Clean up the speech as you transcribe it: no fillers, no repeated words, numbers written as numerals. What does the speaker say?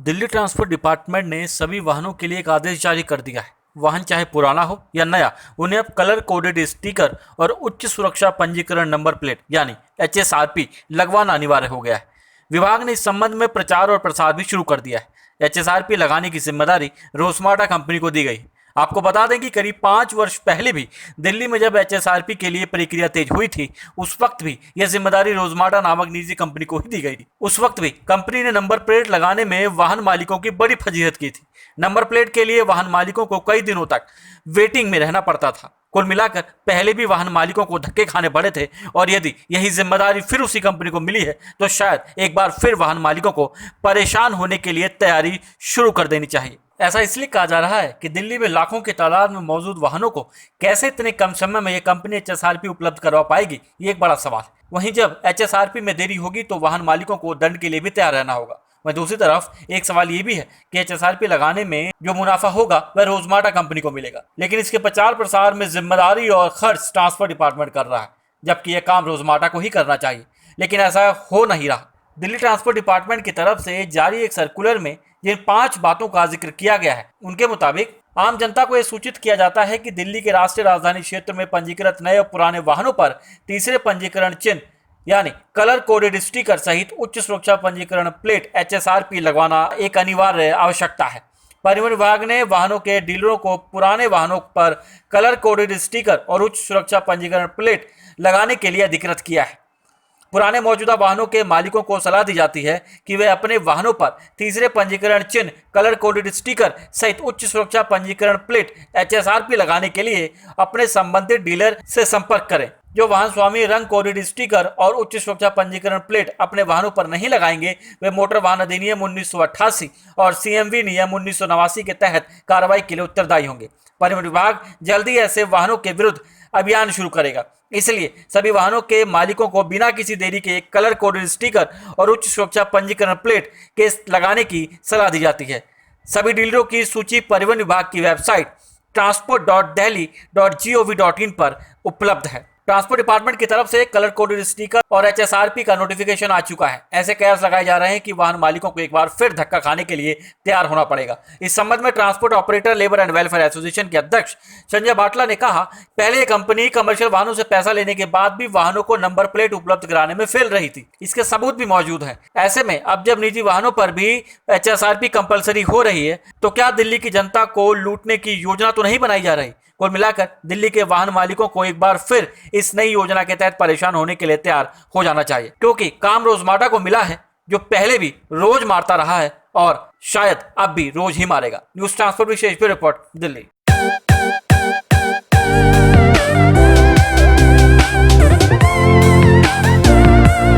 Delhi transport department ने सभी वाहनों के लिए एक आदेश जारी कर दिया है। वाहन चाहे पुराना हो या नया, उन्हें अब कलर कोडेड स्टिकर और उच्च सुरक्षा पंजीकरण नंबर प्लेट यानी HSRP लगवाना अनिवार्य हो गया है। विभाग ने इस संबंध में प्रचार और प्रसार भी शुरू कर दिया है। HSRP लगाने की जिम्मेदारी रोस्माडा कंपनी को दी गई। आपको बता दें कि करीब 5 वर्ष पहले भी दिल्ली में जब HSRP के लिए प्रक्रिया तेज हुई थी, उस वक्त भी यह जिम्मेदारी रोजमाडा नामक निजी कंपनी को ही दी गई थी। उस वक्त भी कंपनी ने नंबर प्लेट लगाने में वाहन मालिकों की बड़ी फजीहत की थी। नंबर प्लेट के लिए वाहन मालिकों को कई दिनों तक वेटिंग में रहना पड़ता था। कुल मिलाकर पहले भी वाहन मालिकों को धक्के खाने पड़े थे और यदि यही जिम्मेदारी फिर उसी कंपनी को मिली है तो शायद एक बार फिर वाहन मालिकों को परेशान होने के लिए तैयारी शुरू कर देनी चाहिए। ऐसा इसलिए कहा जा रहा है कि दिल्ली में लाखों की तादाद में मौजूद वाहनों को कैसे इतने कम समय में यह कंपनी HSRP उपलब्ध करवा पाएगी, ये एक बड़ा सवाल है। वहीं जब HSRP में देरी होगी तो वाहन मालिकों को दंड के लिए भी तैयार रहना होगा। वहीं दूसरी तरफ एक सवाल ये भी है कि HSRP लगाने में जो मुनाफा होगा वह रोजमाडा कंपनी को मिलेगा, लेकिन इसके प्रचार प्रसार में जिम्मेदारी और खर्च ट्रांसपोर्ट डिपार्टमेंट कर रहा है, जबकि यह काम रोजमाडा को ही करना चाहिए, लेकिन ऐसा हो नहीं रहा। दिल्ली ट्रांसपोर्ट डिपार्टमेंट की तरफ से जारी एक सर्कुलर में जिन 5 बातों का जिक्र किया गया है, उनके मुताबिक आम जनता को यह सूचित किया जाता है कि दिल्ली के राष्ट्रीय राजधानी क्षेत्र में पंजीकृत नए और पुराने वाहनों पर तीसरे पंजीकरण चिन्ह यानी कलर कोडेड स्टिकर सहित उच्च सुरक्षा पंजीकरण प्लेट HSRP लगवाना एक अनिवार्य आवश्यकता है। परिवहन विभाग ने वाहनों के डीलरों को पुराने वाहनों पर कलर कोडेड स्टिकर और उच्च सुरक्षा पंजीकरण प्लेट लगाने के लिए अधिकृत किया है। पुराने मौजूदा वाहनों के मालिकों को सलाह दी जाती है कि वे अपने वाहनों पर तीसरे पंजीकरण चिन्ह, कलर कोडेड स्टिकर सहित उच्च सुरक्षा पंजीकरण प्लेट HSRP लगाने के लिए अपने संबंधित डीलर से संपर्क करें। जो वाहन स्वामी रंग कोडेड स्टिकर और उच्च सुरक्षा पंजीकरण प्लेट अपने वाहनों पर नहीं लगाएंगे, वे मोटर वाहन अधिनियम 1988 और CMV नियम 1989 के तहत कार्रवाई के लिए उत्तरदायी होंगे। परिवहन विभाग जल्दी ऐसे वाहनों के विरुद्ध अभियान शुरू करेगा, इसलिए सभी वाहनों के मालिकों को बिना किसी देरी के कलर कोडेड स्टिकर और उच्च सुरक्षा पंजीकरण प्लेट के लगाने की सलाह दी जाती है। सभी डीलरों की सूची परिवहन विभाग की वेबसाइट transport.delhi.gov.in पर उपलब्ध है। ट्रांसपोर्ट डिपार्टमेंट की तरफ से कलर कोडेड स्टिकर और HSRP का नोटिफिकेशन आ चुका है। ऐसे कयास लगाए जा रहे हैं कि वाहन मालिकों को एक बार फिर धक्का खाने के लिए तैयार होना पड़ेगा। इस संबंध में transport operator labour and welfare association के अध्यक्ष संजय बाटला ने कहा, पहले कंपनी कमर्शियल वाहनों से पैसा लेने के बाद भी वाहनों को नंबर प्लेट उपलब्ध कराने में फेल रही थी। इसके सबूत भी मौजूद है। ऐसे में अब जब निजी वाहनों पर भी HSRP कंपलसरी हो रही है तो क्या दिल्ली की जनता को लूटने की योजना तो नहीं बनाई जा रही? कुल मिलाकर दिल्ली के वाहन मालिकों को एक बार फिर इस नई योजना के तहत परेशान होने के लिए तैयार हो जाना चाहिए, क्योंकि काम रोजमाडा को मिला है, जो पहले भी रोज मारता रहा है और शायद अब भी रोज ही मारेगा। न्यूज़ ट्रांसपोर्ट विशेष रिपोर्ट, दिल्ली।